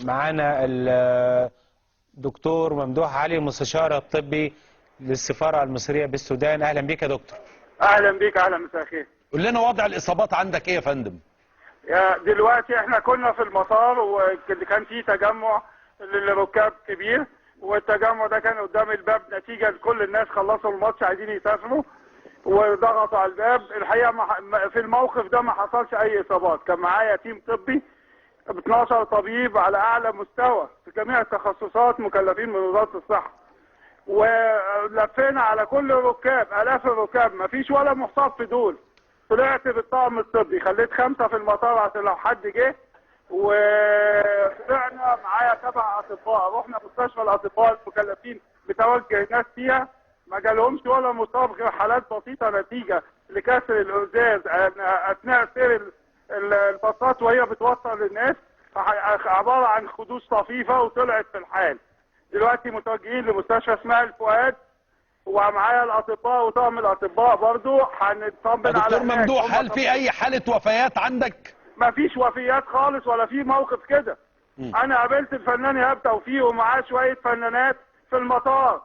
معانا الدكتور ممدوح علي، المستشار الطبي للسفارة المصرية بالسودان. أهلا بك يا دكتور. اهلا بيك، اهلا مساء الخير. قول لنا وضع الاصابات عندك ايه يا فندم؟ دلوقتي احنا كنا في المطار وكان في تجمع للركاب كبير، والتجمع ده كان قدام الباب نتيجه لكل الناس خلصوا الماتش عايزين يسافروا وضغطوا على الباب. الحقيقه في الموقف ده ما حصلش اي اصابات. كان معايا تيم طبي ب 12 طبيب على اعلى مستوى في جميع التخصصات مكلفين من وزاره الصحه، ولفينا على كل الركاب الاف الركاب، ما فيش ولا مصاب في دول. طلعت بالطاقم الطبي، خليت 5 في المطار عشان لو حد جه، وطلعنا معايا 7 اطباء. رحنا مستشفى الاطباء المكلفين بتوجه ناس فيها، ما جالهمش ولا مصاب غير حالات بسيطه نتيجه لكسر الازاز اثناء سير الباصات وهي بتوصل للناس، عباره عن خدوش طفيفه وطلعت في الحال. دلوقتي متوجهين لمستشفى اسمها الفؤاد، ومعايا الاطباء وطاقم الاطباء برضو هنطمن على دكتور ممدوح، هل في اي حاله وفيات عندك؟ مفيش وفيات خالص ولا في موقف كده. انا قابلت الفنان ايهاب توفيق ومعاه شويه فنانات في المطار.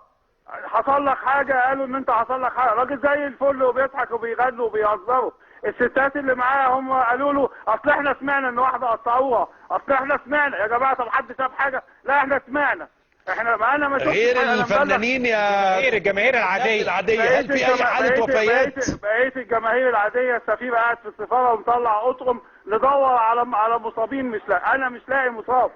حصل لك حاجه؟ قالوا ان انت حصل لك حاجه. راجل زي الفل وبيضحك وبيغنوا وبيهزروا. الستات اللي معاه هم قالوا له اصل احنا سمعنا ان واحده قطعوها، اصل احنا سمعنا. يا جماعه طب حد شاف حاجه؟ لا احنا سمعنا. احنا معانا ما شفتش غير الفنانين يا الجماهير العاديه هل في اي حاله وفيات؟ بقيه الجماهير العاديه. السفير قاعد في السفاره ومطلع اطقم ندور على مصابين. مش لاقي، انا مش لاقي مصاب.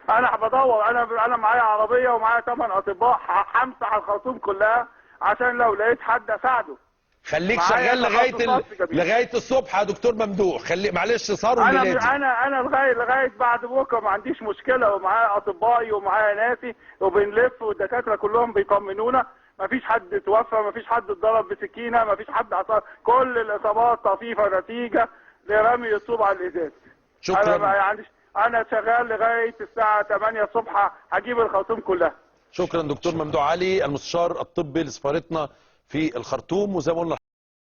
انا بدور، انا معايا عربيه ومعايا 8 اطباء، همسح الخرطوم كلها عشان لو لقيت حد اساعده. خليك شغال لغايه الصبح يا دكتور ممدوح. معلش صاروا الليله دي. انا لغايه بعد بكره ما عنديش مشكله، ومعايا اطبائي ومعايا ناسي وبنلف، والدكاتره كلهم بيطمنونا. ما فيش حد اتوفى، ما فيش حد اتضرب بسكينه، ما فيش حد عصر. كل الاصابات طفيفه نتيجه لرمي الطوب على الازاز. شكرا. انا شغال لغايه الساعه 8 الصبح، هجيب الخرطوم كلها. شكرا دكتور ممدوح علي، المستشار الطبي لسفارتنا في الخرطوم. وزي ما قلنا